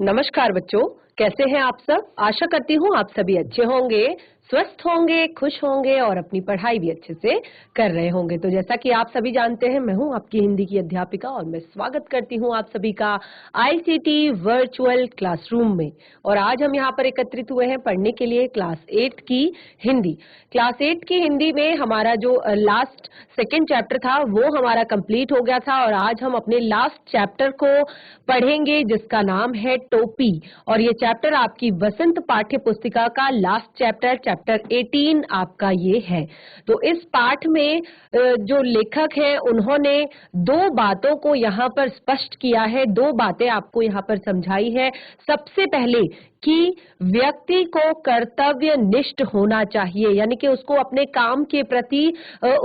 नमस्कार बच्चों, कैसे हैं आप सब। आशा करती हूँ आप सभी अच्छे होंगे, स्वस्थ होंगे, खुश होंगे और अपनी पढ़ाई भी अच्छे से कर रहे होंगे। तो जैसा कि आप सभी जानते हैं, मैं हूँ आपकी हिंदी की अध्यापिका और मैं स्वागत करती हूँ आप सभी का आईसीटी वर्चुअल क्लासरूम में। और आज हम यहाँ पर एकत्रित हुए हैं पढ़ने के लिए क्लास 8 की हिंदी। क्लास 8 की हिंदी में हमारा जो लास्ट सेकेंड चैप्टर था वो हमारा कंप्लीट हो गया था और आज हम अपने लास्ट चैप्टर को पढ़ेंगे जिसका नाम है टोपी। और ये चैप्टर आपकी वसंत पाठ्य पुस्तिका का लास्ट चैप्टर 18 आपका ये है। तो इस पाठ में जो लेखक है उन्होंने दो बातों को यहाँ पर स्पष्ट किया है, दो बातें आपको यहाँ पर समझाई है। सबसे पहले कि व्यक्ति को कर्तव्य निष्ठ होना चाहिए, यानी कि उसको अपने काम के प्रति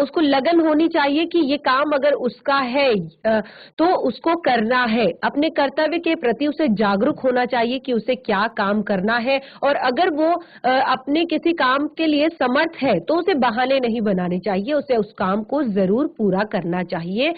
उसको लगन होनी चाहिए कि ये काम अगर उसका है तो उसको करना है। अपने कर्तव्य के प्रति उसे जागरूक होना चाहिए कि उसे क्या काम करना है, और अगर वो अपने किसी काम के लिए समर्थ है तो उसे बहाने नहीं बनाने चाहिए, उसे उस काम को जरूर पूरा करना चाहिए।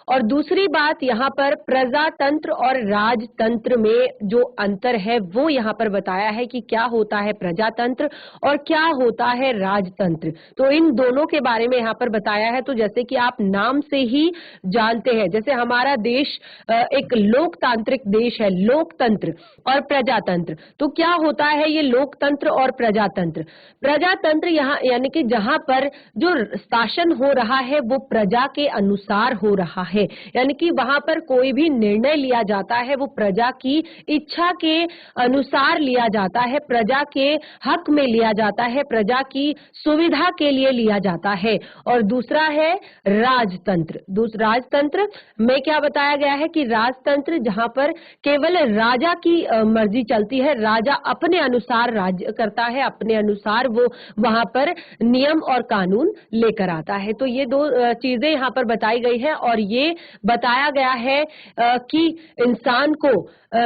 और दूसरी बात, यहाँ पर प्रजातंत्र और राजतंत्र में जो अंतर है वो यहाँ पर बताया है कि क्या होता है प्रजातंत्र और क्या होता है राजतंत्र। तो इन दोनों के बारे में यहाँ पर बताया है। तो जैसे कि आप नाम से ही जानते हैं, जैसे हमारा देश एक लोकतांत्रिक देश है, लोकतंत्र और प्रजातंत्र। तो क्या होता है ये लोकतंत्र और प्रजातंत्र। प्रजातंत्र यहाँ यानी कि जहाँ पर जो शासन हो रहा है वो प्रजा के अनुसार हो रहा है, यानी कि वहां पर कोई भी निर्णय लिया जाता है वो प्रजा की इच्छा के अनुसार लिया जाता है, प्रजा के हक में लिया जाता है, प्रजा की सुविधा के लिए लिया जाता है। और दूसरा है राजतंत्र। राजतंत्र में क्या बताया गया है कि राजतंत्र जहां पर केवल राजा की मर्जी चलती है, राजा अपने अनुसार राज्य करता है, अपने अनुसार वो वहां पर नियम और कानून लेकर आता है। तो ये दो चीजें यहाँ पर बताई गई है और ये बताया गया है कि इंसान को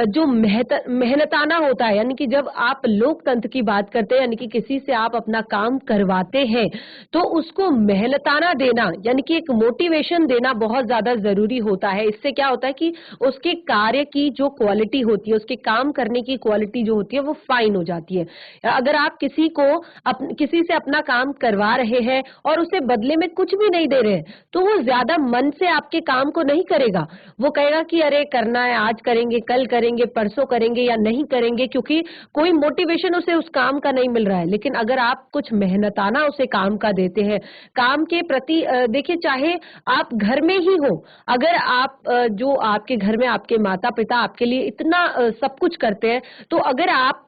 जो मेहनताना होता है, यानी कि जब आप लोकतंत्र की बात करते हैं, यानी कि किसी से आप अपना काम करवाते हैं तो उसको मेहनताना देना, यानी कि एक मोटिवेशन देना बहुत ज्यादा जरूरी होता है। इससे क्या होता है कि उसके कार्य की जो क्वालिटी होती है, उसके काम करने की क्वालिटी जो होती है वो फाइन हो जाती है। अगर आप किसी से अपना काम करवा रहे हैं और उसे बदले में कुछ भी नहीं दे रहे हैं तो वो ज्यादा मन से आपके काम को नहीं करेगा। वो कहेगा कि अरे करना है, आज करेंगे, कल करेंगे, परसों करेंगे या नहीं करेंगे, क्योंकि कोई मोटिवेशन उसे उस काम का नहीं मिल रहा है। लेकिन अगर आप कुछ मेहनताना उसे काम का देते हैं, काम के प्रति देखिए, चाहे आप घर में ही हो, अगर आप जो आपके घर में आपके माता पिता आपके लिए इतना सब कुछ करते हैं, तो अगर आप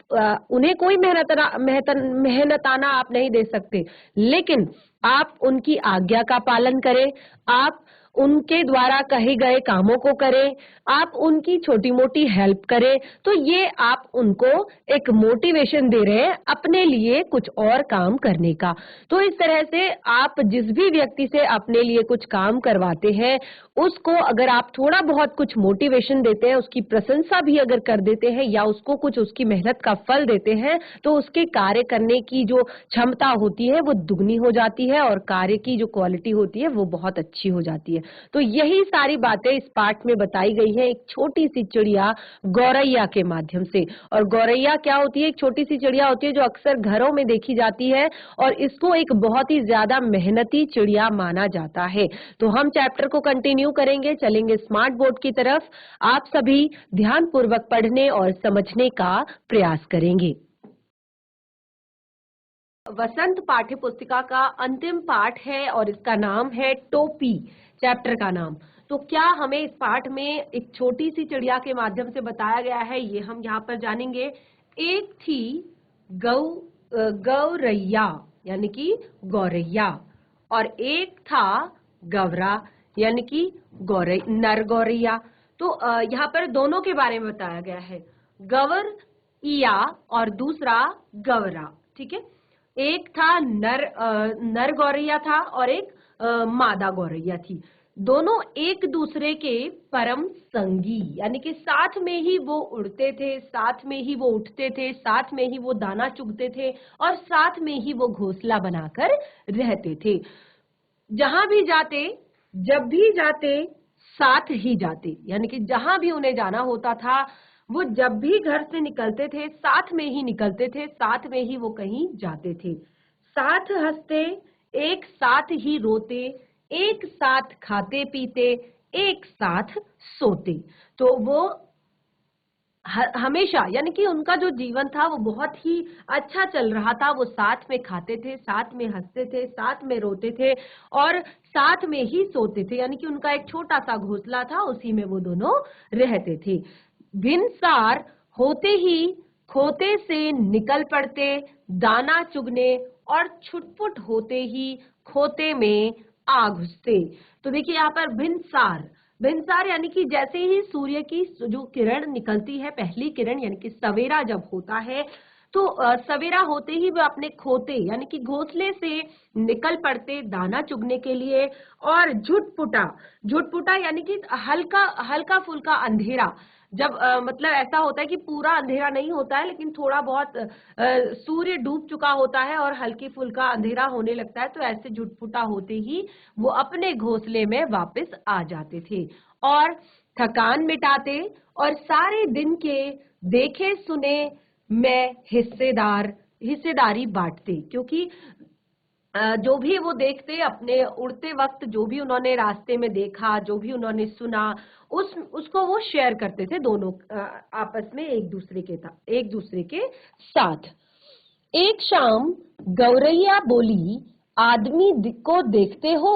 उन्हें कोई मेहनताना आप नहीं दे सकते, लेकिन आप उनकी आज्ञा का पालन करें, आप उनके द्वारा कहे गए कामों को करें, आप उनकी छोटी मोटी हेल्प करें, तो ये आप उनको एक मोटिवेशन दे रहे हैं अपने लिए कुछ और काम करने का। तो इस तरह से आप जिस भी व्यक्ति से अपने लिए कुछ काम करवाते हैं उसको अगर आप थोड़ा बहुत कुछ मोटिवेशन देते हैं, उसकी प्रशंसा भी अगर कर देते हैं या उसको कुछ उसकी मेहनत का फल देते हैं, तो उसके कार्य करने की जो क्षमता होती है वो दुगनी हो जाती है और कार्य की जो क्वालिटी होती है वो बहुत अच्छी हो जाती है। तो यही सारी बातें इस पाठ में बताई गई है एक छोटी सी चिड़िया गौरैया के माध्यम से। और गौरैया क्या होती है? एक छोटी सी चिड़िया होती है जो अक्सर घरों में देखी जाती है और इसको एक बहुत ही ज्यादा मेहनती चिड़िया माना जाता है। तो हम चैप्टर को कंटिन्यू करेंगे, चलेंगे स्मार्ट बोर्ड की तरफ। आप सभी ध्यानपूर्वक पढ़ने और समझने का प्रयास करेंगे। वसंत पाठ्य पुस्तिका का अंतिम पाठ है और इसका नाम है टोपी, चैप्टर का नाम। तो क्या हमें इस पाठ में एक छोटी सी चिड़िया के माध्यम से बताया गया है, ये हम यहाँ पर जानेंगे। एक थी गौरैया, यानी कि गौरैया, और एक था गवरा, यानी कि नर गौरैया। तो यहाँ पर दोनों के बारे में बताया गया है, गवर इया और दूसरा गवरा। ठीक है, एक था नर गौरैया था और एक मादा गौरैया थी। दोनों एक दूसरे के परम संगी, यानी कि साथ में ही वो उड़ते थे, साथ में ही वो उठते थे, साथ में ही वो दाना चुगते थे और साथ में ही वो घोंसला बनाकर रहते थे। जहां भी जाते, जब भी जाते, साथ ही जाते, यानी कि जहां भी उन्हें जाना होता था वो जब भी घर से निकलते थे साथ में ही निकलते थे, साथ में ही वो कहीं जाते थे। साथ हंसते, एक साथ ही रोते, एक साथ खाते पीते, एक साथ सोते। तो वो हमेशा, यानी कि उनका जो जीवन था वो बहुत ही अच्छा चल रहा था। वो साथ में खाते थे, साथ में हंसते थे, साथ में रोते थे और साथ में ही सोते थे। यानी कि उनका एक छोटा सा घोंसला था, उसी में वो दोनों रहते थे। भिनसार होते ही खोते से निकल पड़ते दाना चुगने और छुटपुट होते ही खोते में आ घुसते। तो देखिए यहाँ पर भिनसार, भिनसार यानी कि जैसे ही सूर्य की जो किरण निकलती है, पहली किरण, यानी कि सवेरा जब होता है, तो सवेरा होते ही वह अपने खोते यानी कि घोंसले से निकल पड़ते दाना चुगने के लिए। और झुटपुटा, झुटपुटा यानी कि हल्का हल्का फुल्का अंधेरा, जब मतलब ऐसा होता है कि पूरा अंधेरा नहीं होता है, लेकिन थोड़ा बहुत सूर्य डूब चुका होता है और हल्की फुल्का अंधेरा होने लगता है, तो ऐसे झुटपुटा होते ही वो अपने घोंसले में वापस आ जाते थे और थकान मिटाते और सारे दिन के देखे सुने में हिस्सेदारी बांटते। क्योंकि जो भी वो देखते, अपने उड़ते वक्त जो भी उन्होंने रास्ते में देखा, जो भी उन्होंने सुना, उसको वो शेयर करते थे दोनों आपस में एक दूसरे के साथ। एक शाम गौरैया बोली, आदमी को देखते हो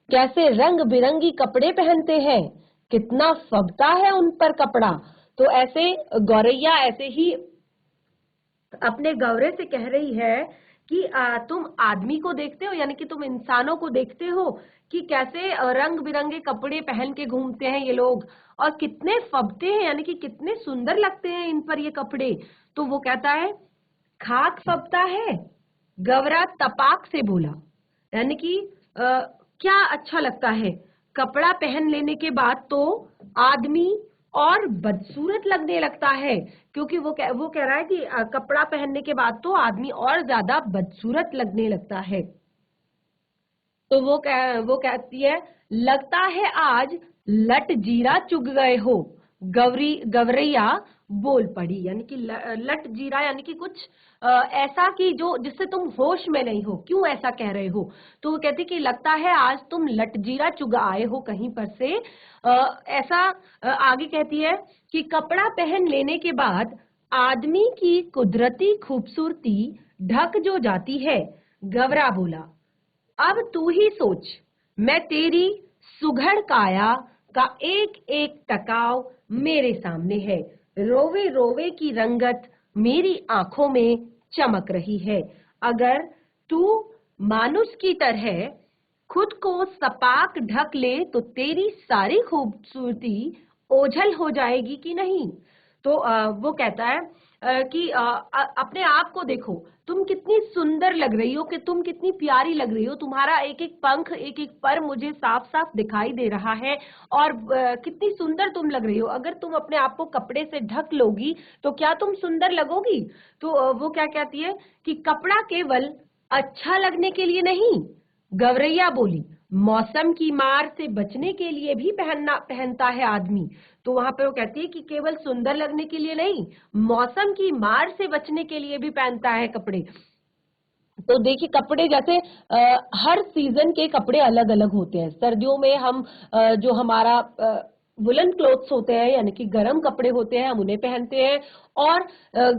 कैसे रंग बिरंगी कपड़े पहनते हैं, कितना फबता है उन पर कपड़ा। तो ऐसे गौरैया ऐसे ही अपने गौरे से कह रही है कि तुम आदमी को देखते हो, यानी कि तुम इंसानों को देखते हो कि कैसे रंग बिरंगे कपड़े पहन के घूमते हैं ये लोग, और कितने फबते हैं, यानी कि कितने सुंदर लगते हैं इन पर ये कपड़े। तो वो कहता है, खाक फबता है, गवरा तपाक से बोला। यानी कि क्या अच्छा लगता है, कपड़ा पहन लेने के बाद तो आदमी और बदसूरत लगने लगता है। क्योंकि वो कह रहा है कि कपड़ा पहनने के बाद तो आदमी और ज्यादा बदसूरत लगने लगता है। तो वो कहती है, लगता है आज लट जीरा चुग गए हो। गवरैया बोल पड़ी, यानी कि लट जीरा यानी कि कुछ ऐसा कि जो जिससे तुम होश में नहीं हो, क्यों ऐसा कह रहे हो। तो वो कहती कि लगता है आज तुम लट जीरा चुग आए हो कहीं पर से। ऐसा आगे कहती है कि कपड़ा पहन लेने के बाद आदमी की कुदरती खूबसूरती ढक जो जाती है। गवरा बोला, अब तू ही सोच, मैं तेरी सुघड़ काया का एक एक टकाव मेरे सामने है, रोवे रोवे की रंगत मेरी आंखों में चमक रही है। अगर तू मानुष की तरह खुद को सपाक ढक ले तो तेरी सारी खूबसूरती ओझल हो जाएगी कि नहीं। तो वो कहता है कि अपने आप को देखो, तुम कितनी सुंदर लग रही हो, कि तुम कितनी प्यारी लग रही हो, तुम्हारा एक एक पंख, एक एक पर मुझे साफ साफ दिखाई दे रहा है और कितनी सुंदर तुम लग रही हो। अगर तुम अपने आप को कपड़े से ढक लोगी तो क्या तुम सुंदर लगोगी। तो वो क्या कहती है कि कपड़ा केवल अच्छा लगने के लिए नहीं, गवरैया बोली, मौसम की मार से बचने के लिए भी पहनता है आदमी। तो वहां पे वो कहती है कि केवल सुंदर लगने के लिए नहीं, मौसम की मार से बचने के लिए भी पहनता है कपड़े। तो देखिए कपड़े जैसे हर सीजन के कपड़े अलग अलग होते हैं। सर्दियों में हम जो हमारा वुलन क्लोथ्स होते हैं, यानी कि गर्म कपड़े होते हैं, हम उन्हें पहनते हैं। और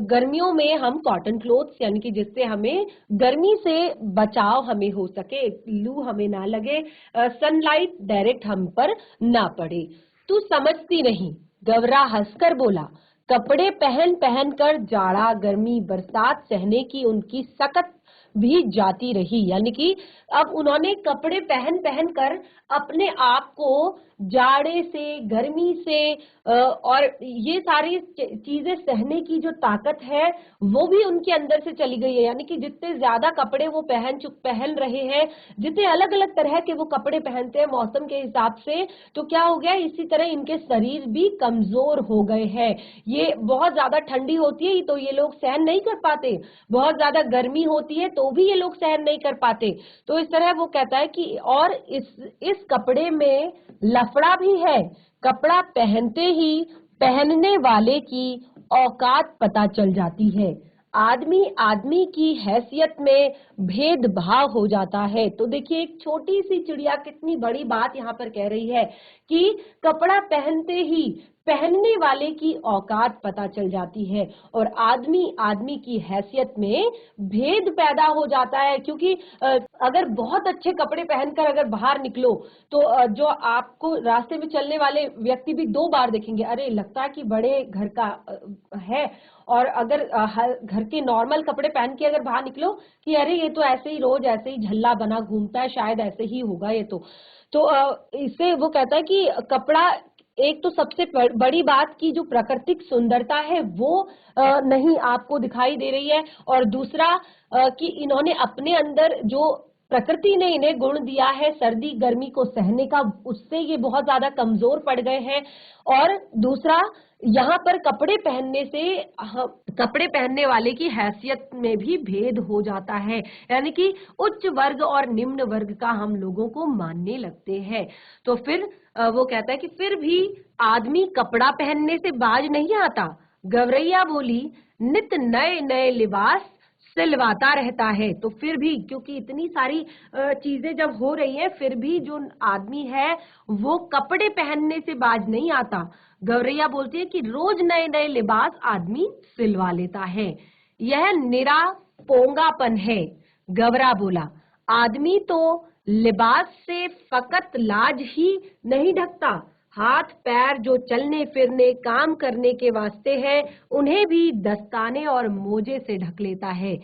गर्मियों में हम कॉटन क्लोथ्स, यानी कि जिससे हमें गर्मी से बचाव हमें हो सके, लू हमें ना लगे, सनलाइट डायरेक्ट हम पर ना पड़े। तू समझती नहीं, गवरा हंसकर बोला, कपड़े पहन पहन कर जाड़ा गर्मी बरसात सहने की उनकी सकत भी जाती रही। यानी कि अब उन्होंने कपड़े पहन पहन कर अपने आप को जाड़े से, गर्मी से और ये सारी चीजें सहने की जो ताकत है वो भी उनके अंदर से चली गई है। यानी कि जितने ज्यादा कपड़े वो पहन रहे हैं, जितने अलग अलग तरह के वो कपड़े पहनते हैं मौसम के हिसाब से, तो क्या हो गया, इसी तरह इनके शरीर भी कमजोर हो गए हैं। ये बहुत ज्यादा ठंडी होती है तो ये लोग सहन नहीं कर पाते, बहुत ज्यादा गर्मी होती है तो भी ये लोग सहन नहीं कर पाते। तो इस तरह वो कहता है कि और इस कपड़े में लफड़ा भी है, कपड़ा पहनते ही पहनने वाले की औकात पता चल जाती है। आदमी आदमी की हैसियत में भेदभाव हो जाता है। तो देखिए एक छोटी सी चिड़िया कितनी बड़ी बात यहाँ पर कह रही है कि कपड़ा पहनते ही पहनने वाले की औकात पता चल जाती है और आदमी आदमी की हैसियत में भेद पैदा हो जाता है। क्योंकि अगर बहुत अच्छे कपड़े पहनकर अगर बाहर निकलो तो जो आपको रास्ते में चलने वाले व्यक्ति भी दो बार देखेंगे, अरे लगता है कि बड़े घर का है। और अगर घर के नॉर्मल कपड़े पहन के अगर बाहर निकलो कि अरे ये तो ऐसे ही रोज ऐसे ही झल्ला बना घूमता है, शायद ऐसे ही होगा ये तो इससे वो कहता है कि कपड़ा एक तो सबसे बड़ी बात की जो प्राकृतिक सुंदरता है वो नहीं आपको दिखाई दे रही है, और दूसरा कि इन्होंने अपने अंदर जो प्रकृति ने इन्हें गुण दिया है सर्दी गर्मी को सहने का, उससे ये बहुत ज्यादा कमजोर पड़ गए हैं। और दूसरा यहाँ पर कपड़े पहनने से कपड़े पहनने वाले की हैसियत में भी भेद हो जाता है, यानी कि उच्च वर्ग और निम्न वर्ग का हम लोगों को मानने लगते हैं। तो फिर वो कहता है कि फिर भी आदमी कपड़ा पहनने से बाज नहीं आता। गवरैया बोली, नित नए नए लिबास सिलवाता रहता है। तो फिर भी क्योंकि इतनी सारी चीजें जब हो रही है फिर भी जो आदमी है वो कपड़े पहनने से बाज नहीं आता। गौरैया बोलती है कि रोज नए नए लिबास आदमी सिलवा लेता है, यह निरा पोंगापन है। गवरा बोला, आदमी तो लिबास से फकत लाज ही नहीं ढकता, हाथ पैर जो चलने फिरने काम करने के वास्ते हैं उन्हें भी दस्ताने और मोजे से ढक लेता है।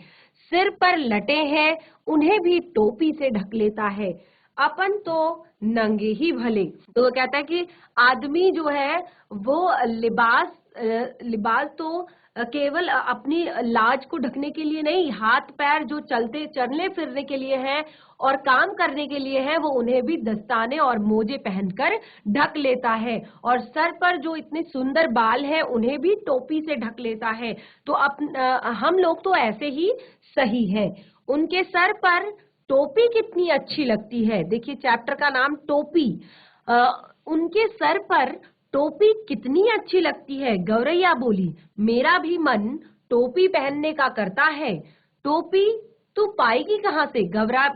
सिर पर लटे हैं उन्हें भी टोपी से ढक लेता है। अपन तो नंगे ही भले। तो वो कहता है कि आदमी जो है वो लिबास तो केवल अपनी लाज को ढकने के लिए नहीं, हाथ पैर जो चलने फिरने के लिए हैं और काम करने के लिए है वो उन्हें भी दस्ताने और मोजे पहनकर ढक लेता है। और सर पर जो इतने सुंदर बाल हैं उन्हें भी टोपी से ढक लेता है। तो हम लोग तो ऐसे ही सही है। उनके सर पर टोपी कितनी अच्छी लगती है। देखिए चैप्टर का नाम टोपी। उनके सर पर टोपी कितनी अच्छी लगती है। गौरैया बोली, मेरा भी मन टोपी पहनने का करता है। टोपी तू पाएगी कहाँ से।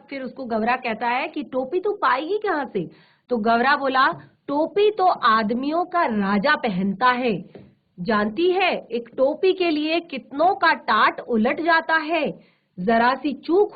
फिर उसको गवरा कहता है कि टोपी तू पाएगी कहाँ से। तो गवरा बोला, टोपी तो आदमियों का राजा पहनता है। जानती है एक टोपी के लिए कितनों का टाट उलट जाता है। जरा सी चूक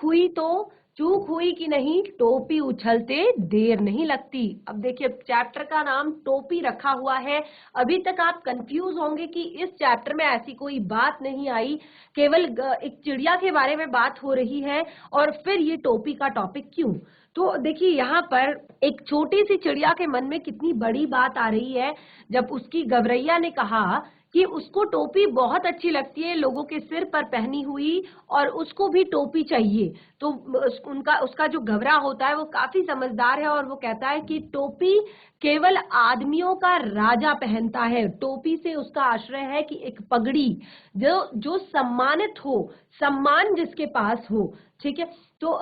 हुई कि नहीं, टोपी उछलते देर नहीं लगती। अब देखिए चैप्टर का नाम टोपी रखा हुआ है। अभी तक आप कंफ्यूज होंगे कि इस चैप्टर में ऐसी कोई बात नहीं आई, केवल एक चिड़िया के बारे में बात हो रही है और फिर ये टोपी का टॉपिक क्यों। तो देखिए यहाँ पर एक छोटी सी चिड़िया के मन में कितनी बड़ी बात आ रही है जब उसकी गवरैया ने कहा कि उसको टोपी बहुत अच्छी लगती है लोगों के सिर पर पहनी हुई और उसको भी टोपी चाहिए। तो उसका जो गवरा होता है वो काफी समझदार है और वो कहता है कि टोपी केवल आदमियों का राजा पहनता है। टोपी से उसका आश्रय है कि एक पगड़ी जो सम्मानित हो, सम्मान जिसके पास हो, ठीक है। तो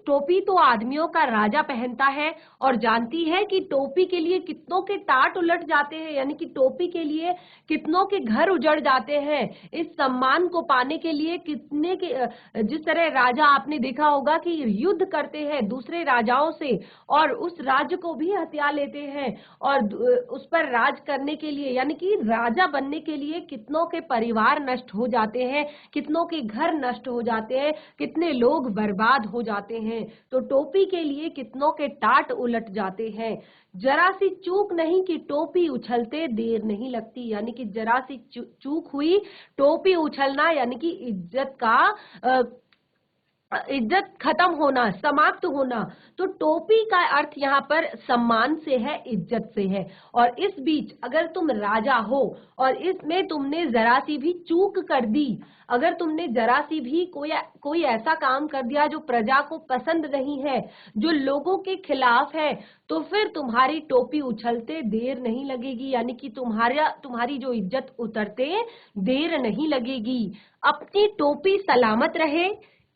टोपी तो आदमियों का राजा पहनता है और जानती है कि टोपी के लिए कितनों के टाट उलट जाते हैं, यानी कि टोपी के लिए कितनों के घर उजड़ जाते हैं। इस सम्मान को पाने के लिए कितने के जिस तरह राजा आपने देखा होगा कि युद्ध करते हैं दूसरे राजाओं से और उस राज्य को भी हथिया लेते हैं और उस पर राज करने के लिए, यानी कि राजा बनने के लिए कितनों के परिवार नष्ट हो जाते हैं, कितनों के घर नष्ट हो जाते हैं, कितने लोग बर्बाद हो जाते हैं। तो टोपी के लिए कितनों के टाट उलट जाते हैं। जरा सी चूक नहीं कि टोपी उछलते देर नहीं लगती, यानी कि जरा सी चूक हुई टोपी उछलना, यानी कि इज्जत खत्म होना, समाप्त होना। तो टोपी का अर्थ यहाँ पर सम्मान से है, इज्जत से है। और इस बीच अगर तुम राजा हो और इसमें तुमने जरा सी भी चूक कर दी, अगर तुमने जरा सी भी कोई ऐसा काम कर दिया जो प्रजा को पसंद नहीं है, जो लोगों के खिलाफ है, तो फिर तुम्हारी टोपी उछलते देर नहीं लगेगी, यानी कि तुम्हारी जो इज्जत उतरते देर नहीं लगेगी। अपनी टोपी सलामत रहे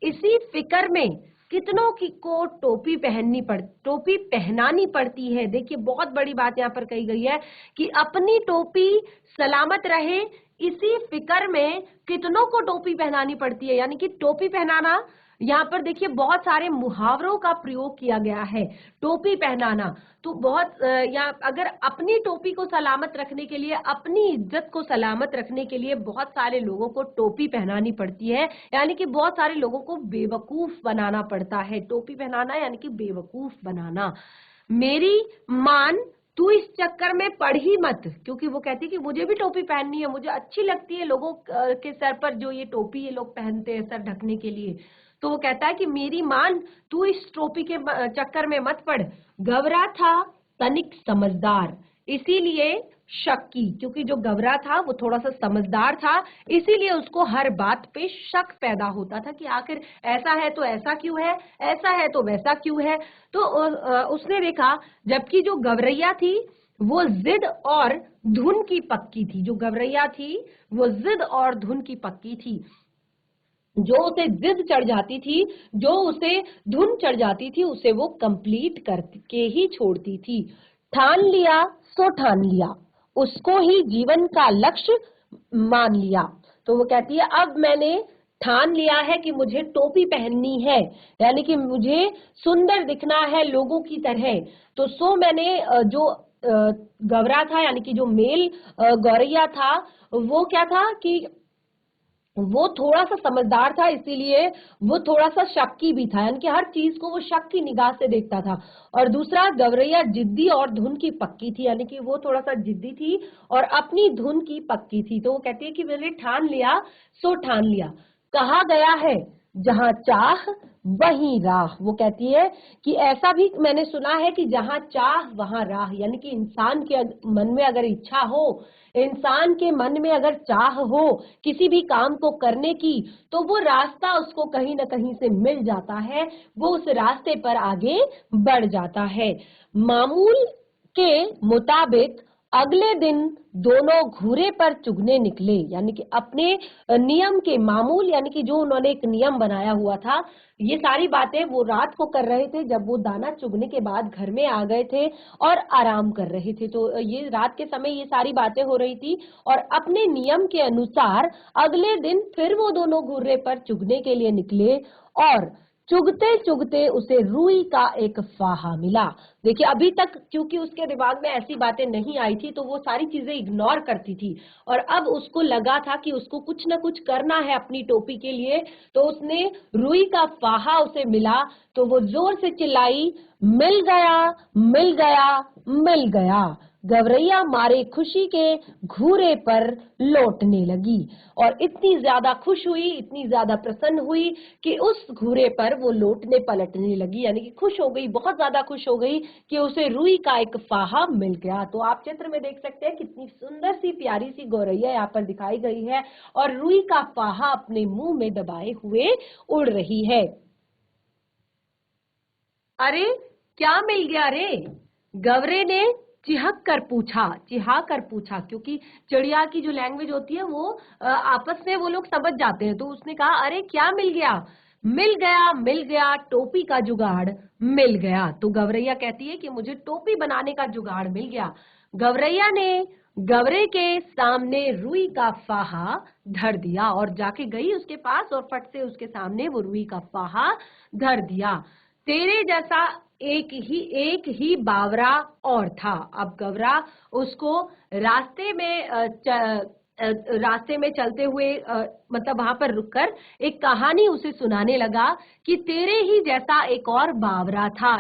इसी फिक्र में कितनों की को टोपी पहनानी पड़ती है। देखिए बहुत बड़ी बात यहाँ पर कही गई है कि अपनी टोपी सलामत रहे, इसी फिक्र में कितनों को टोपी पहनानी पड़ती है। यानी कि टोपी पहनाना, यहाँ पर देखिए बहुत सारे मुहावरों का प्रयोग किया गया है। टोपी पहनाना तो बहुत या अगर अपनी टोपी को सलामत रखने के लिए, अपनी इज्जत को सलामत रखने के लिए बहुत सारे लोगों को टोपी पहनानी पड़ती है। यानी कि बहुत सारे लोगों को बेवकूफ बनाना पड़ता है। टोपी पहनाना यानी कि बेवकूफ बनाना। मेरी मान तू इस चक्कर में पड़ ही मत, क्योंकि वो कहती है कि मुझे भी टोपी पहननी है, मुझे अच्छी लगती है लोगों के सर पर जो ये टोपी ये लोग पहनते हैं सर ढकने के लिए। तो वो कहता है कि मेरी मान तू इस टोपी के चक्कर में मत पड़। गवरा था तनिक समझदार, इसीलिए शक की, क्योंकि जो गवरा था वो थोड़ा सा समझदार था, इसीलिए उसको हर बात पे शक पैदा होता था कि आखिर ऐसा है तो ऐसा क्यों है, ऐसा है तो वैसा क्यों है। तो उसने देखा जबकि जो गवरैया थी वो जिद और धुन की पक्की थी। जो गवरैया थी वो जिद और धुन की पक्की थी। जो उसे जिद चढ़ जाती थी, जो उसे धुन चढ़ जाती थी, उसे वो कंप्लीट करके ही छोड़ती थी। ठान लिया सो ठान लिया, उसको ही जीवन का लक्ष्य मान लिया। तो वो कहती है अब मैंने ठान लिया है कि मुझे टोपी पहननी है, यानी कि मुझे सुंदर दिखना है लोगों की तरह। तो सो मैंने जो गवरा था यानी कि जो मेल गौरैया था, वो क्या था कि वो थोड़ा सा समझदार था, इसीलिए वो थोड़ा सा शक्की भी था, यानी कि हर चीज को वो शक की निगाह से देखता था। और दूसरा गवरैया जिद्दी और धुन की पक्की थी, यानी कि वो थोड़ा सा जिद्दी थी और अपनी धुन की पक्की थी। तो वो कहती है कि मैंने ठान लिया सो ठान लिया। कहा गया है जहां चाह वहीं राह। वो कहती है कि ऐसा भी मैंने सुना है कि जहां चाह वहां राह, यानी कि इंसान के मन में अगर इच्छा हो, इंसान के मन में अगर चाह हो किसी भी काम को करने की, तो वो रास्ता उसको कहीं ना कहीं से मिल जाता है, वो उस रास्ते पर आगे बढ़ जाता है। मामूल के मुताबिक अगले दिन दोनों घूरे पर चुगने निकले, यानी कि अपने नियम के मामूल, यानी कि जो उन्होंने एक नियम बनाया हुआ था, ये सारी बातें वो रात को कर रहे थे जब वो दाना चुगने के बाद घर में आ गए थे और आराम कर रहे थे। तो ये रात के समय ये सारी बातें हो रही थी और अपने नियम के अनुसार अगले दिन फिर वो दोनों घूरे पर चुगने के लिए निकले और चुगते चुगते उसे रुई का एक फाहा मिला। देखिए अभी तक क्योंकि उसके दिमाग में ऐसी बातें नहीं आई थी तो वो सारी चीजें इग्नोर करती थी, और अब उसको लगा था कि उसको कुछ ना कुछ करना है अपनी टोपी के लिए। तो उसने रुई का फाहा उसे मिला, तो वो जोर से चिल्लाई, मिल गया मिल गया मिल गया। गवरैया मारे खुशी के घूरे पर लौटने लगी और इतनी ज्यादा खुश हुई, इतनी ज्यादा प्रसन्न हुई कि उस घूरे पर वो लौटने पलटने लगी, यानी कि खुश हो गई, बहुत ज्यादा खुश हो गई कि उसे रुई का एक फाहा मिल गया। तो आप चित्र में देख सकते हैं कितनी सुंदर सी प्यारी सी गौरैया यहाँ पर दिखाई गई है और रुई का फाहा अपने मुंह में दबाए हुए उड़ रही है। अरे क्या मिल गया रे, गवरे ने चिहा कर पूछा, क्योंकि चिड़िया की जो लैंग्वेज होती है वो आपस में वो लोग समझ जाते हैं। तो उसने कहा अरे क्या मिल गया? मिल गया टोपी का जुगाड़ मिल गया। तो गवरैया कहती है कि मुझे टोपी बनाने का जुगाड़ मिल गया। गवरैया ने गवरे के सामने रुई का फाहा धर दिया और जाके गई उसके पास और फट से उसके सामने वो रुई का फाहा धर दिया। तेरे जैसा एक ही बावरा और था। अब गवरा उसको रास्ते में चलते हुए मतलब वहां पर रुककर एक कहानी उसे सुनाने लगा कि तेरे ही जैसा एक और बावरा था,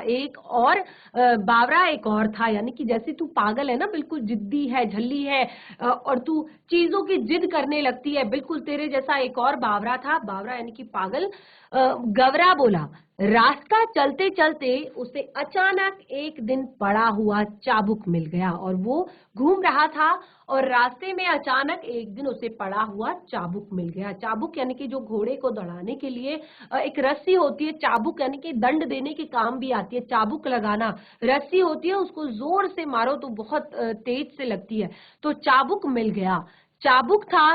बावरा एक और था, यानी कि जैसे तू पागल है ना, बिल्कुल जिद्दी है, झल्ली है और तू चीजों की जिद करने लगती है, बिल्कुल तेरे जैसा एक और बावरा था। बावरा यानी कि पागल। गवरा बोला, रास्ता चलते चलते उसे अचानक एक दिन पड़ा हुआ चाबुक मिल गया और वो घूम रहा था और रास्ते में अचानक एक दिन उसे पड़ा हुआ चाबुक मिल गया। चाबुक यानी कि जो घोड़े को दौड़ाने के लिए एक रस्सी होती है, चाबुक यानी कि दंड देने के काम भी आती है। चाबुक लगाना, रस्सी होती है उसको जोर से मारो तो बहुत तेज से लगती है, तो चाबुक मिल गया। चाबुक था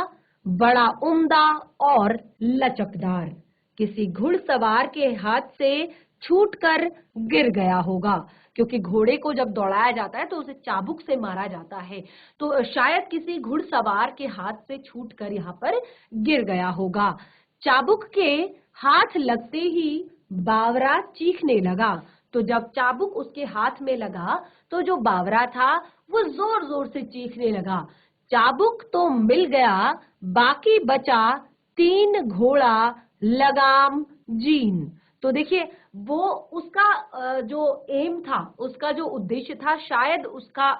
बड़ा उम्दा और लचकदार। किसी घुड़सवार के हाथ से छूटकर गिर गया होगा, क्योंकि घोड़े को जब दौड़ाया जाता है तो उसे चाबुक से मारा जाता है। तो शायद किसी घुड़सवार के हाथ से छूटकर यहाँ पर गिर गया होगा। चाबुक के हाथ लगते ही बावरा चीखने लगा। तो जब चाबुक उसके हाथ में लगा तो जो बावरा था वो जोर जोर से चीखने लगा। चाबुक तो मिल गया, बाकी बचा 3 घोड़ा लगाम जीन। तो देखिए वो उसका जो एम था, उसका जो उद्देश्य था, शायद उसका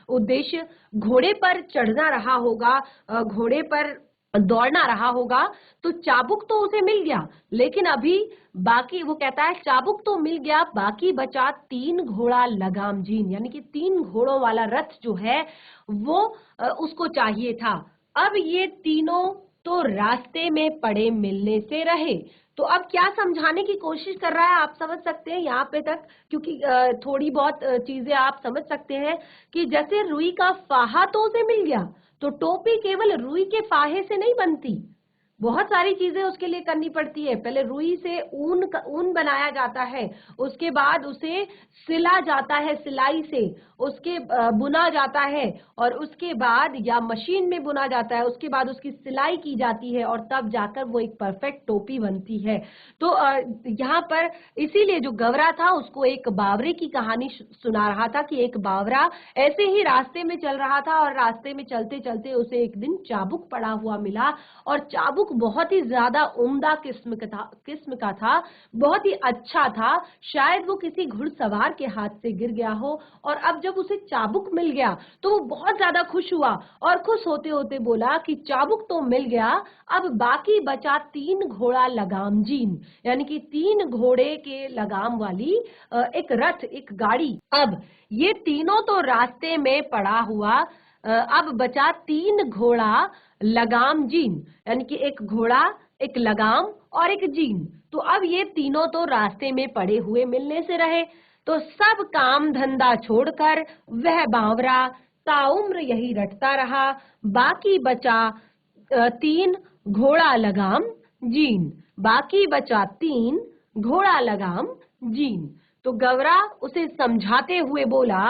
उद्देश्य घोड़े पर चढ़ना रहा होगा, घोड़े पर दौड़ना रहा होगा। तो चाबुक तो उसे मिल गया, लेकिन अभी बाकी वो कहता है चाबुक तो मिल गया, बाकी बचा 3 घोड़ा लगाम जीन, यानी कि 3 घोड़ों वाला रथ जो है वो उसको चाहिए था। अब ये तीनों तो रास्ते में पड़े मिलने से रहे। तो अब क्या समझाने की कोशिश कर रहा है, आप समझ सकते हैं यहाँ पे तक, क्योंकि थोड़ी बहुत चीजें आप समझ सकते हैं कि जैसे रुई का फाहा तो उसे मिल गया, तो टोपी केवल रुई के फाहे से नहीं बनती, बहुत सारी चीजें उसके लिए करनी पड़ती है। पहले रुई से ऊन बनाया जाता है, उसके बाद उसे सिला जाता है सिलाई से, उसके बुना जाता है, और उसके बाद या मशीन में बुना जाता है, उसके बाद उसकी सिलाई की जाती है और तब जाकर वो एक परफेक्ट टोपी बनती है। तो यहाँ पर इसीलिए जो गवरा था उसको एक बावरे की कहानी सुना रहा था कि एक बावरा ऐसे ही रास्ते में चल रहा था और रास्ते में चलते चलते उसे एक दिन चाबुक पड़ा हुआ मिला, और चाबुक बहुत ही ज्यादा उम्दा किस्म का था, बहुत ही अच्छा था। शायद वो किसी घुड़सवार के हाथ से गिर गया हो, और अब जब उसे चाबुक मिल गया तो वो बहुत ज्यादा खुश हुआ, और खुश होते होते बोला कि चाबुक तो मिल गया, अब बाकी बचा 3 घोड़ा लगाम जीन, यानी कि 3 घोड़े के लगाम वाली एक रथ, एक गाड़ी। अब ये तीनों तो रास्ते में पड़ा हुआ, अब बचा 3 घोड़ा लगाम जीन, यानी कि एक घोड़ा, एक लगाम और एक जीन। तो अब ये तीनों तो रास्ते में पड़े हुए मिलने से रहे। तो सब काम धंधा छोड़कर वह बावरा ताउम्र यही रटता रहा, बाकी बचा 3 घोड़ा लगाम जीन, बाकी बचा 3 घोड़ा लगाम जीन। तो गवरा उसे समझाते हुए बोला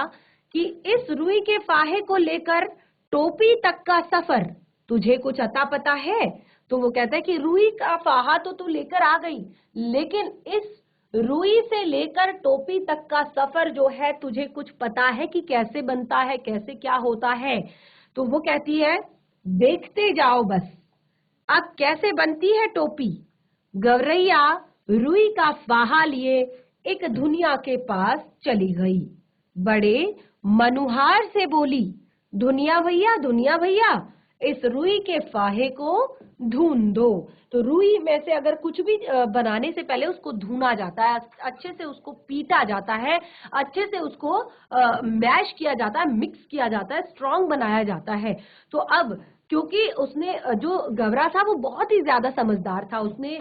कि इस रुई के फाहे को लेकर टोपी तक का सफर तुझे कुछ अता पता है? तो वो कहता है कि रुई का फाहा तो तू लेकर आ गई, लेकिन इस रुई से लेकर टोपी तक का सफर जो है तुझे कुछ पता है कि कैसे बनता है, कैसे क्या होता है? तो वो कहती है देखते जाओ बस, अब कैसे बनती है टोपी। गौरैया रुई का फाहा लिए एक धुनिया के पास चली गई, बड़े मनुहार से बोली, दुनिया भैया इस रुई के फाहे को धुन दो। तो रुई में से अगर कुछ भी बनाने से पहले उसको धुना जाता है, अच्छे से उसको पीटा जाता है, अच्छे से उसको मैश किया जाता है, मिक्स किया जाता है, स्ट्रॉन्ग बनाया जाता है। तो अब क्योंकि उसने जो गवरा था वो बहुत ही ज्यादा समझदार था, उसने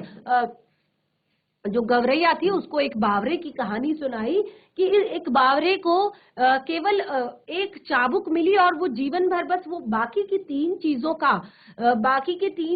जो गवरैया थी उसको एक बावरे की कहानी सुनाई कि एक बावरे को केवल एक चाबुक मिली और वो जीवन भर बस वो बाकी की 3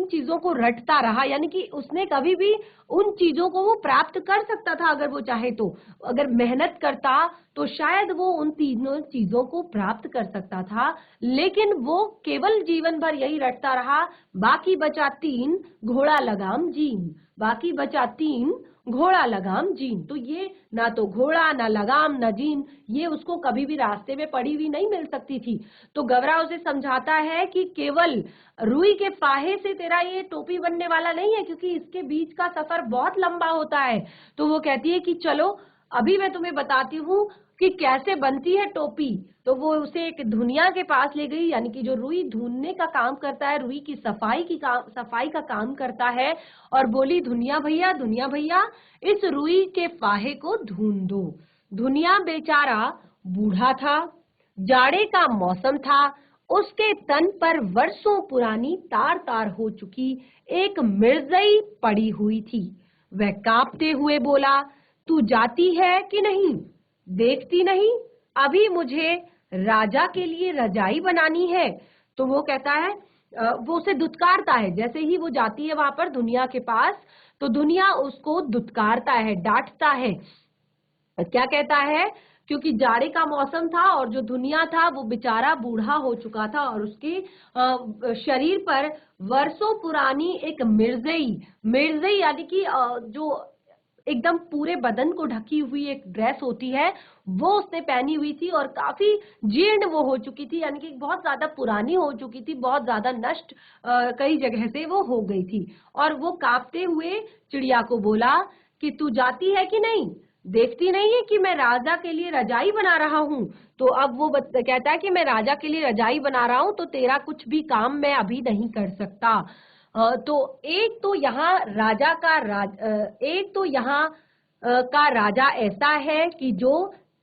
चीजों को रटता रहा, यानी कि उसने कभी भी उन चीजों को वो प्राप्त कर सकता था अगर वो चाहे तो, अगर मेहनत करता तो शायद वो उन तीनों चीजों को प्राप्त कर सकता था, लेकिन वो केवल जीवन भर यही रटता रहा, बाकी बचा 3 घोड़ा लगाम जीन, बाकी बचा 3 घोड़ा लगाम जीन। तो ये ना तो घोड़ा, ना लगाम, ना जीन, ये उसको कभी भी रास्ते में पड़ी हुई नहीं मिल सकती थी। तो गवरा उसे समझाता है कि केवल रुई के फाहे से तेरा ये टोपी बनने वाला नहीं है, क्योंकि इसके बीच का सफर बहुत लंबा होता है। तो वो कहती है कि चलो अभी मैं तुम्हें बताती हूँ कि कैसे बनती है टोपी। तो वो उसे एक धुनिया के पास ले गई, यानी कि जो रुई धुनने का काम करता है, रुई की सफाई का काम करता है, और बोली दुनिया भैया इस रुई के फाहे को धुन दो। दुनिया बेचारा बूढ़ा था, जाड़े का मौसम था, उसके तन पर वर्षों पुरानी तार तार हो चुकी एक मिर्जई पड़ी हुई थी। वह कांपते हुए बोला, तू जाती है कि नहीं? देखती नहीं, अभी मुझे राजा के लिए रजाई बनानी है। तो वो कहता है वो उसे दुत्कारता है। जैसे ही वो जाती है वहां पर दुनिया के पास, तो दुनिया उसको दुत्कारता है, डांटता है। क्या कहता है, क्योंकि जाड़े का मौसम था और जो दुनिया था वो बेचारा बूढ़ा हो चुका था और उसके शरीर पर वर्षों पुरानी एक मिर्जई, मिर्जई यानी कि जो एकदम पूरे बदन को ढकी हुई एक ड्रेस होती है, वो उसने पहनी हुई थी और काफी जीर्ण वो हो चुकी थी, यानी कि बहुत ज्यादा पुरानी हो चुकी थी, बहुत ज्यादा नष्ट कई जगह से वो हो गई थी। और वो कांपते हुए चिड़िया को बोला कि तू जाती है कि नहीं, देखती नहीं है कि मैं राजा के लिए रजाई बना रहा हूँ। तो अब वो कहता है कि मैं राजा के लिए रजाई बना रहा हूँ, तो तेरा कुछ भी काम मैं अभी नहीं कर सकता। तो एक तो यहाँ एक तो यहाँ का राजा ऐसा है कि जो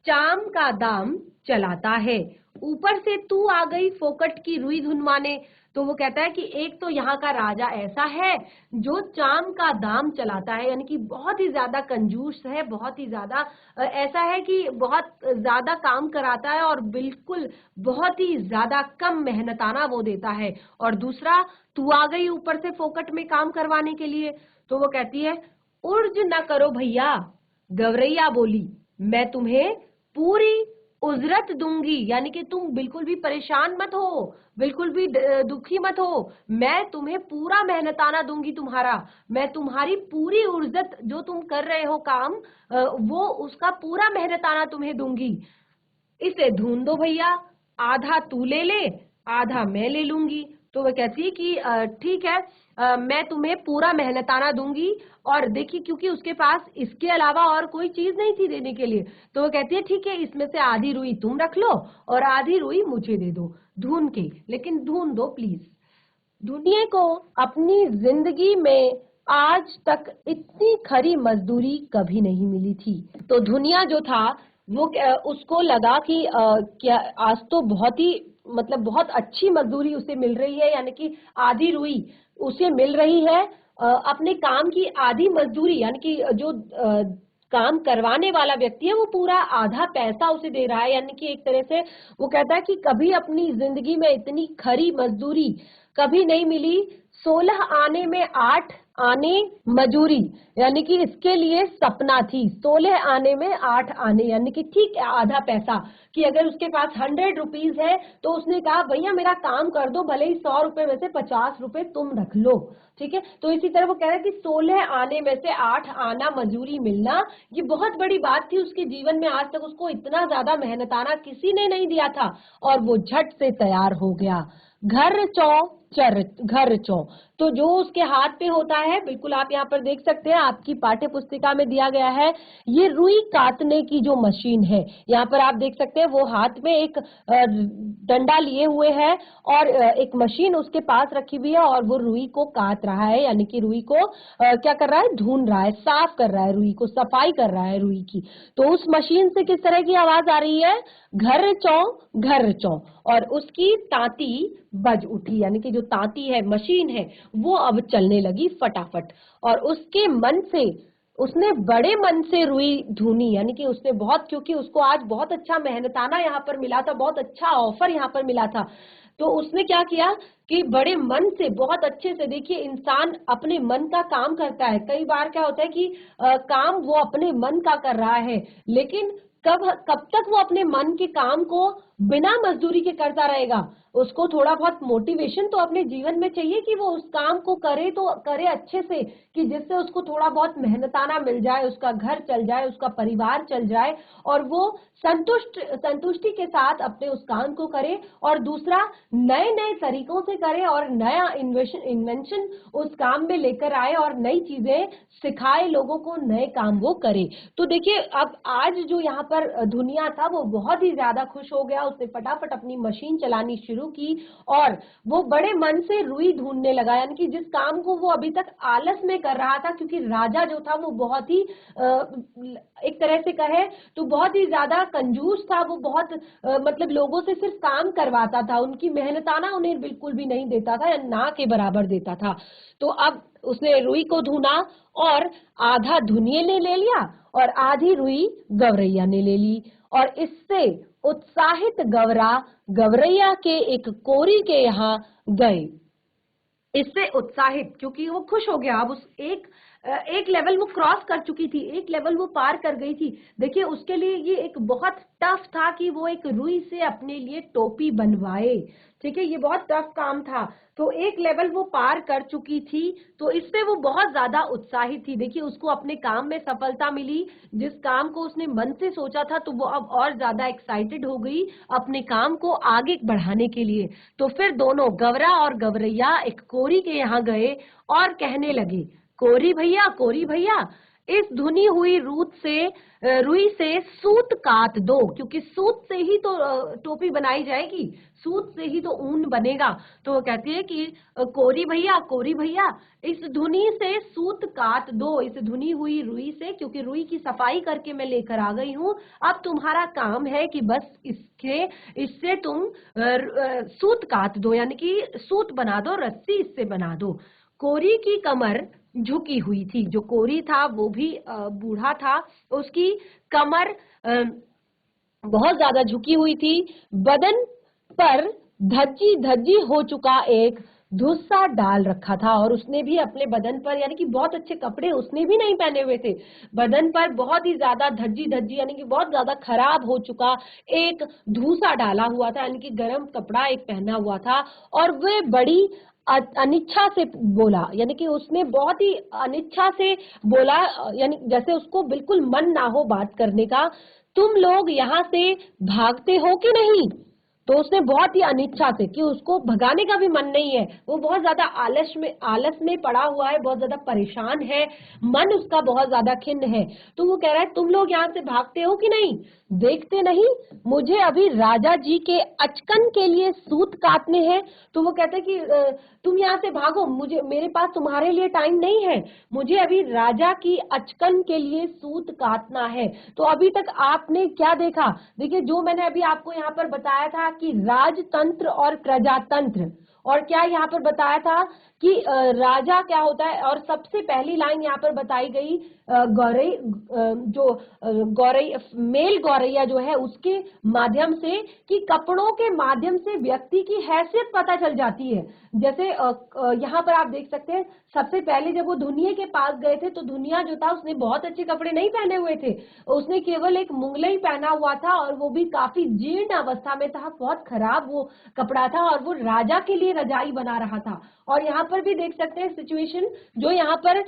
चाम का दाम चलाता है, ऊपर से तू आ गई फोकट की रुई धुनवाने। तो वो कहता है कि एक तो यहाँ का राजा ऐसा है जो चाम का दाम चलाता है, यानी कि बहुत ही ज्यादा कंजूस है, बहुत ही ज्यादा ऐसा है कि बहुत ज्यादा काम कराता है और बिल्कुल बहुत ही ज्यादा कम मेहनताना वो देता है। और दूसरा, तू आ गई ऊपर से फोकट में काम करवाने के लिए। तो वो कहती है, उर्ज न करो भैया, गवरैया बोली, मैं तुम्हें पूरी उजरत दूंगी, यानी कि तुम बिल्कुल भी परेशान मत हो, बिल्कुल भी दुखी मत हो, मैं तुम्हें पूरा मेहनताना दूंगी तुम्हारा, मैं तुम्हारी पूरी उर्जत जो तुम कर रहे हो काम, वो उसका पूरा मेहनताना तुम्हें दूंगी। इसे ढूंढ दो भैया, आधा तू ले ले, आधा मैं ले लूंगी। तो वो कहती है कि ठीक है, मैं तुम्हें पूरा मेहनताना दूंगी। और देखिए, क्योंकि उसके पास इसके अलावा और कोई चीज नहीं थी देने के लिए, तो वो कहती है ठीक है, इसमें से आधी रुई तुम रख लो और आधी रुई मुझे दे दो ढूंढ के, लेकिन ढूंढ दो प्लीज। दुनिया को अपनी जिंदगी में आज तक इतनी खरी मजदूरी कभी नहीं मिली थी। तो दुनिया जो था वो उसको लगा कि क्या आज तो बहुत ही मतलब बहुत अच्छी मजदूरी उसे मिल रही है, यानी कि आधी रुई उसे मिल रही है, अपने काम की आधी मजदूरी, यानी कि जो काम करवाने वाला व्यक्ति है वो पूरा आधा पैसा उसे दे रहा है। यानी कि एक तरह से वो कहता है कि कभी अपनी जिंदगी में इतनी खरी मजदूरी कभी नहीं मिली। 16 आने में 8 आने मजूरी, यानी कि इसके लिए सपना थी। 16 आने में 8 आने, यानी कि ठीक है आधा पैसा, कि अगर उसके पास 100 रुपीज है तो उसने कहा भैया मेरा काम कर दो, भले ही 100 रुपए में से 50 रुपए तुम रख लो, ठीक है। तो इसी तरह वो कह रहा है कि 16 आने में से 8 आना मजूरी मिलना, ये बहुत बड़ी बात थी उसके जीवन में। आज तक उसको इतना ज्यादा मेहनताना किसी ने नहीं दिया था और वो झट से तैयार हो गया। घर चौ घर चौ, तो जो उसके हाथ पे होता है, बिल्कुल आप यहाँ पर देख सकते हैं, आपकी पाठ्य पुस्तिका में दिया गया है, ये रुई काटने की जो मशीन है। यहाँ पर आप देख सकते हैं वो हाथ में एक डंडा लिए हुए है और एक मशीन उसके पास रखी हुई है और वो रुई को काट रहा है, यानी कि रुई को क्या कर रहा है, ढूंढ रहा है, साफ कर रहा है, रुई को सफाई कर रहा है रुई की। तो उस मशीन से किस तरह की आवाज आ रही है, घर चौ, और उसकी तांती बज उठी, यानी कि जो तांती है, मशीन है, वो अब चलने लगी फटाफट। और उसके मन से उसने बड़े मन से रुई ढूंढी, यानी कि उसने बहुत, क्योंकि उसको आज बहुत अच्छा मेहनताना यहाँ पर मिला था, बहुत अच्छा ऑफर यहाँ पर मिला था। तो उसने क्या किया कि बड़े मन से, बहुत अच्छे से, देखिए इंसान अपने मन का काम करता है। कई बार क्या होता है कि काम वो अपने मन का कर रहा है, लेकिन कब तक वो अपने मन के काम को बिना मजदूरी के करता रहेगा। उसको थोड़ा बहुत मोटिवेशन तो अपने जीवन में चाहिए कि वो उस काम को करे, तो करे अच्छे से, कि जिससे उसको थोड़ा बहुत मेहनताना मिल जाए, उसका घर चल जाए, उसका परिवार चल जाए और वो संतुष्टि के साथ अपने उस काम को करे। और दूसरा, नए नए तरीकों से करे और नया इन्वेंशन उस काम में लेकर आए और नई चीजें सिखाए लोगों को, नए काम वो करे। तो देखिए, अब आज जो यहाँ पर दुनिया था वो बहुत ही ज्यादा खुश हो गया, उसने फटाफट अपनी मशीन चलानी शुरू की और वो बड़े मन से रुई ढूंढने लगा, यानी कि जिस काम को वो अभी तक आलस में कर रहा था, क्योंकि राजा जो था वो बहुत ही एक तरह से कहे तो बहुत ही ज्यादा कंजूस था। वो बहुत मतलब लोगों से सिर्फ काम करवाता था, उनकी मेहनताना उन्हें बिल्कुल भी नहीं देता था या ना के बराबर देता था। तो अब उसने रुई को ढूंढा और आधा धुनिये ने ले लिया और आधी रुई गवरैया ने ले ली। और इससे उत्साहित गवरा गवरैया के एक कोरी के यहाँ गए। इससे उत्साहित, क्योंकि वो खुश हो गया। अब उस एक लेवल वो क्रॉस कर चुकी थी, एक लेवल वो पार कर गई थी। देखिए उसके लिए ये एक बहुत टफ था कि वो एक रुई से अपने लिए टोपी बनवाए। ठीक है, ये बहुत टफ काम था। तो एक लेवल वो पार कर चुकी थी, तो इससे वो बहुत ज्यादा उत्साहित थी। देखिए उसको अपने काम में सफलता मिली, जिस काम को उसने मन से सोचा था, तो वो अब और ज्यादा एक्साइटेड हो गई अपने काम को आगे बढ़ाने के लिए। तो फिर दोनों गवरा और गवरैया एक कोरी के यहाँ गए और कहने लगे, कोरी भैया, इस धुनी हुई रुई से सूत काट दो, क्योंकि सूत से ही तो टोपी बनाई जाएगी, सूत से ही तो ऊन बनेगा। तो वो कहती है कि कोरी भैया, इस धुनी से सूत काट दो, इस धुनी हुई रुई से, क्योंकि रुई की सफाई करके मैं लेकर आ गई हूँ। अब तुम्हारा काम है कि बस इससे तुम सूत काट दो, यानी कि सूत बना दो, रस्सी इससे बना दो। कोरी की कमर झुकी हुई थी। जो कोरी था वो भी बूढ़ा था, उसकी कमर बहुत ज्यादा झुकी हुई थी। बदन पर धज्जी धज्जी हो चुका एक धुस्सा डाल रखा था, और उसने भी अपने बदन पर, यानी कि बहुत अच्छे कपड़े उसने भी नहीं पहने हुए थे, बदन पर बहुत ही ज्यादा धज्जी धज्जी यानी कि बहुत ज्यादा खराब हो चुका एक धूसा डाला हुआ था, यानी कि गर्म कपड़ा एक पहना हुआ था। और वे बड़ी अनिच्छा से बोला, यानी कि उसने बहुत ही अनिच्छा से बोला, यानी जैसे उसको बिल्कुल मन ना हो बात करने का। तुम लोग यहाँ से भागते हो कि नहीं? तो उसने बहुत ही अनिच्छा से, कि उसको भगाने का भी मन नहीं है, वो बहुत ज्यादा आलस में पड़ा हुआ है, बहुत ज्यादा परेशान है, मन उसका बहुत ज्यादा खिन्न है। तो वो कह रहा है, तुम लोग यहाँ से भागते हो कि नहीं? देखते नहीं, मुझे अभी राजा जी के अचकन के लिए सूत काटने हैं। तो वो कहते हैं कि तुम यहाँ से भागो, मेरे पास तुम्हारे लिए टाइम नहीं है, मुझे अभी राजा की अचकन के लिए सूत काटना है। तो अभी तक आपने क्या देखा? देखिए जो मैंने अभी आपको यहाँ पर बताया था कि राजतंत्र और प्रजातंत्र, और क्या यहाँ पर बताया था कि राजा क्या होता है, और सबसे पहली लाइन यहाँ पर बताई गई गौरई मेल गौरैया जो है उसके माध्यम से, कि कपड़ों के माध्यम से व्यक्ति की हैसियत पता चल जाती है। जैसे यहाँ पर आप देख सकते हैं, सबसे पहले जब वो धुनिया के पास गए थे, तो धुनिया जो था उसने बहुत अच्छे कपड़े नहीं पहने हुए थे, उसने केवल एक मुंगला ही पहना हुआ था, और वो भी काफी जीर्ण अवस्था में था, बहुत खराब वो कपड़ा था, और वो राजा के लिए रजाई बना रहा था। और यहाँ पर भी देख सकते हैं सिचुएशन, जो यहाँ पर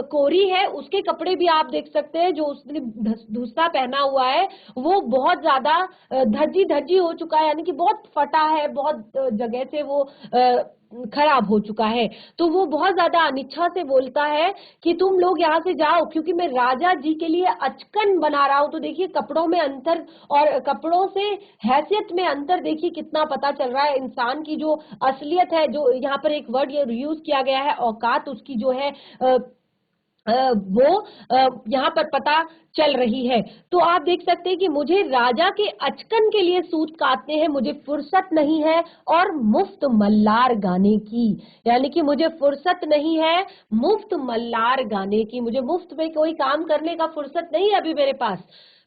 कोरी है उसके कपड़े भी आप देख सकते हैं, जो उसने धुस्सा पहना हुआ है वो बहुत ज्यादा धज्जी धज्जी हो चुका है, यानी कि बहुत फटा है, बहुत जगह से वो खराब हो चुका है। तो वो बहुत ज्यादा अनिच्छा से बोलता है कि तुम लोग यहाँ से जाओ, क्योंकि मैं राजा जी के लिए अचकन बना रहा हूं। तो देखिए कपड़ों में अंतर और कपड़ों से हैसियत में अंतर देखिए कितना पता चल रहा है। इंसान की जो असलियत है, जो यहाँ पर एक वर्ड यूज किया गया है औकात, उसकी जो है वो यहाँ पर पता चल रही है। तो आप देख सकते हैं कि मुझे राजा के अचकन के लिए सूत काटने हैं, मुझे फुर्सत नहीं है और मुफ्त मल्लार गाने की, यानी कि मुझे फुर्सत नहीं है मुफ्त मल्लार गाने की, मुझे मुफ्त में कोई काम करने का फुर्सत नहीं है अभी मेरे पास।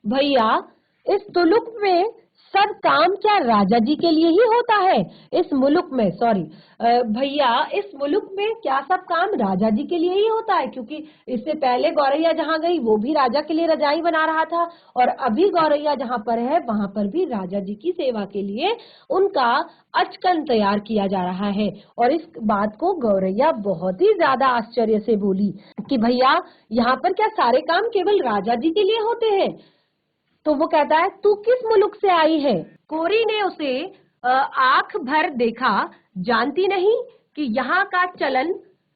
भैया इस तुलुक में सब काम क्या राजा जी के लिए ही होता है? इस मुल्क में, सॉरी भैया, इस मुल्क में क्या सब काम राजा जी के लिए ही होता है? क्योंकि इससे पहले गौरैया जहाँ गई वो भी राजा के लिए रजाई बना रहा था, और अभी गौरैया जहाँ पर है वहां पर भी राजा जी की सेवा के लिए उनका अचकन तैयार किया जा रहा है। और इस बात को गौरैया बहुत ही ज्यादा आश्चर्य से बोली कि भैया यहाँ पर क्या सारे काम केवल राजा जी के लिए होते हैं? तो वो कहता है, तू किस मुल्क से आई है? कोरी ने उसे आंख भर देखा, जानती नहीं कि यहाँ का चलन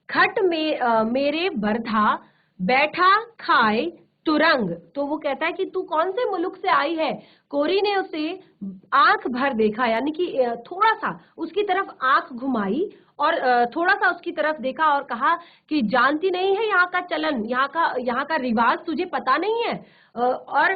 खट में मेरे बरधा बैठा खाए तुरंग। तो वो कहता है कि तू कौन से मुल्क से आई है? कोरी ने उसे आंख भर देखा, यानी कि थोड़ा सा उसकी तरफ आंख घुमाई और थोड़ा सा उसकी तरफ देखा और कहा कि जानती नहीं है यहाँ का चलन, यहाँ का रिवाज तुझे पता नहीं है? और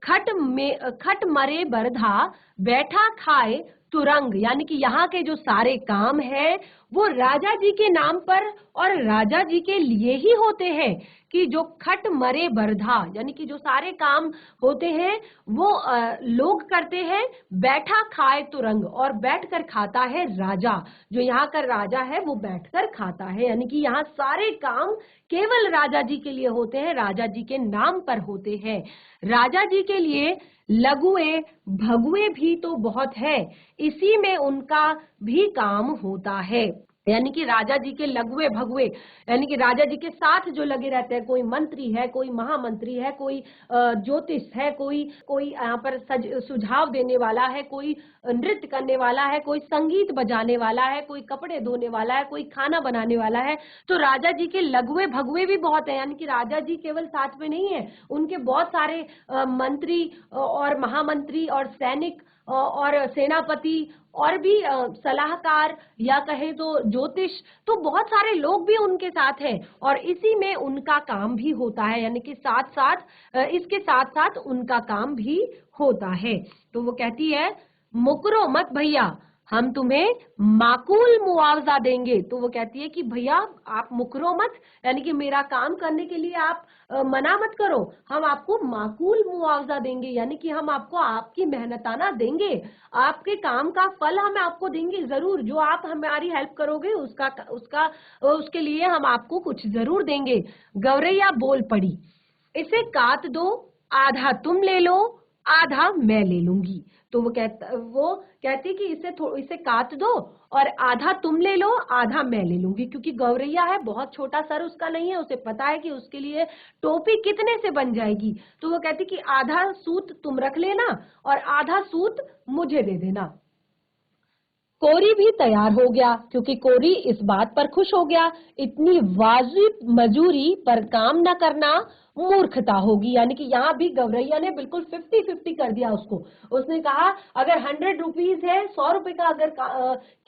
खट मरे बरधा बैठा खाए तुरंग, यानी कि यहाँ के जो सारे काम हैं वो राजा जी के नाम पर और राजा जी के लिए ही होते हैं। कि जो खट मरे बरधा, यानी कि जो सारे काम होते हैं वो लोग करते हैं, बैठा खाए तुरंग, और बैठकर खाता है राजा। जो यहाँ का राजा है वो बैठकर खाता है, यानी कि यहाँ सारे काम केवल राजा जी के लिए होते हैं, राजा जी के नाम पर होते हैं। राजा जी के लिए लघुए भगुए भी तो बहुत है, इसी में उनका भी काम होता है। यानी कि राजा जी के लघुए भगुए, यानी कि राजा जी के साथ जो लगे रहते हैं, कोई मंत्री है, कोई महामंत्री है, कोई ज्योतिष है, कोई कोई यहाँ पर सुझाव देने वाला है, कोई नृत्य करने वाला है, कोई संगीत बजाने वाला है, कोई कपड़े धोने वाला है, कोई खाना बनाने वाला है। तो राजा जी के लघुए भगुए भी बहुत है, यानी कि राजा जी केवल साथ में नहीं है, उनके बहुत सारे मंत्री और महामंत्री और सैनिक और सेनापति और भी सलाहकार या कहे तो ज्योतिष, तो बहुत सारे लोग भी उनके साथ हैं, और इसी में उनका काम भी होता है, यानी कि साथ साथ इसके साथ साथ उनका काम भी होता है। तो वो कहती है मुकरो मत भैया, हम तुम्हें माकूल मुआवजा देंगे। तो वो कहती है कि भैया आप मुकरो मत, यानी कि मेरा काम करने के लिए आप मना मत करो, हम आपको माकूल मुआवजा देंगे, यानी कि हम आपको आपकी मेहनताना देंगे, आपके काम का फल हम आपको देंगे जरूर, जो आप हमारी हेल्प करोगे उसके लिए हम आपको कुछ जरूर देंगे। गौरैया बोल पड़ी, इसे काट दो, आधा तुम ले लो, आधा मैं ले लूंगी। तो वो कहती कि इसे काट दो और आधा तुम ले लो, आधा मैं ले लूंगी, क्योंकि गौरैया है, बहुत छोटा सर उसका नहीं है, उसे पता है कि उसके लिए टोपी कितने से बन जाएगी। तो वो कहती कि आधा सूत तुम रख लेना और आधा सूत मुझे दे देना। कोरी भी तैयार हो गया, क्योंकि कोरी इस बात पर खुश हो गया, इतनी वाजिब मजूरी पर काम न करना मूर्खता होगी। यानी कि यहाँ भी गौरैया ने बिल्कुल 50-50 कर दिया उसको। उसने कहा अगर 100 रुपीज है, 100 रुपए का अगर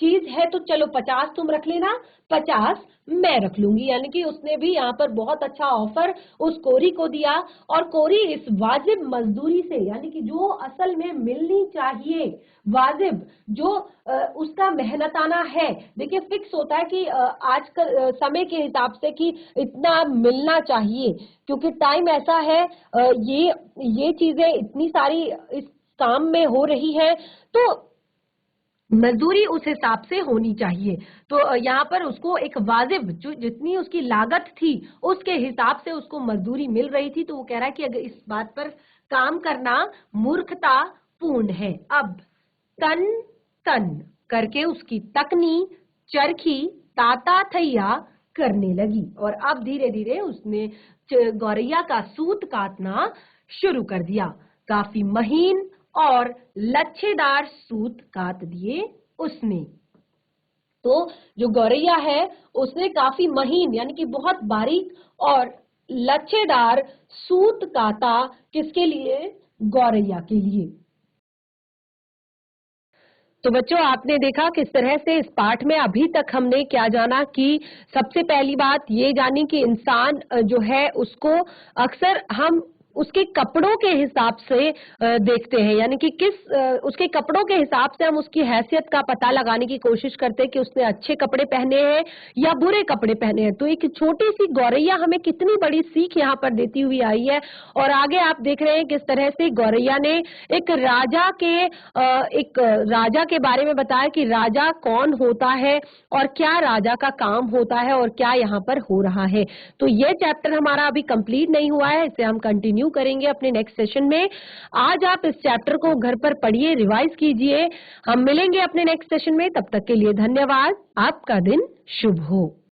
चीज है तो चलो 50 तुम रख लेना, 50 मैं रख लूंगी। यानी कि उसने भी यहाँ पर बहुत अच्छा ऑफर उस कोरी को दिया, और कोरी इस वाजिब मजदूरी से, यानी कि जो असल में मिलनी चाहिए वाजिब, जो उसका मेहनताना है, देखिए फिक्स होता है कि आजकल समय के हिसाब से कि इतना मिलना चाहिए, क्योंकि टाइम ऐसा है, ये चीजें इतनी सारी इस काम में हो रही है, तो मजदूरी उस हिसाब से होनी चाहिए। तो यहाँ पर उसको एक वाजिब, जो जितनी उसकी लागत थी उसके हिसाब से उसको मजदूरी मिल रही थी। तो वो कह रहा है कि अगर इस बात पर काम करना मूर्खता पूर्ण है। अब तन तन करके उसकी तकनी, चरखी, ताता थैया करने लगी, और अब धीरे धीरे उसने गौरैया का सूत काटना शुरू कर दिया। काफी महीन और लच्छेदार सूत काट दिए उसने। तो जो गौरैया है उसने काफी महीन, यानी कि बहुत बारीक और लच्छेदार सूत काटा, किसके लिए? गौरैया के लिए। तो बच्चों आपने देखा किस तरह से इस पाठ में अभी तक हमने क्या जाना कि सबसे पहली बात ये जानी कि इंसान जो है उसको अक्सर हम उसके कपड़ों के हिसाब से देखते हैं, यानी कि उसके कपड़ों के हिसाब से हम उसकी हैसियत का पता लगाने की कोशिश करते हैं कि उसने अच्छे कपड़े पहने हैं या बुरे कपड़े पहने हैं। तो एक छोटी सी गौरैया हमें कितनी बड़ी सीख यहाँ पर देती हुई आई है। और आगे आप देख रहे हैं किस तरह से गौरैया ने एक राजा के बारे में बताया कि राजा कौन होता है और क्या राजा का काम होता है और क्या यहाँ पर हो रहा है। तो ये चैप्टर हमारा अभी कंप्लीट नहीं हुआ है, इसे हम कंटिन्यू करेंगे अपने नेक्स्ट सेशन में। आज आप इस चैप्टर को घर पर पढ़िए, रिवाइज कीजिए। हम मिलेंगे अपने नेक्स्ट सेशन में, तब तक के लिए धन्यवाद। आपका दिन शुभ हो।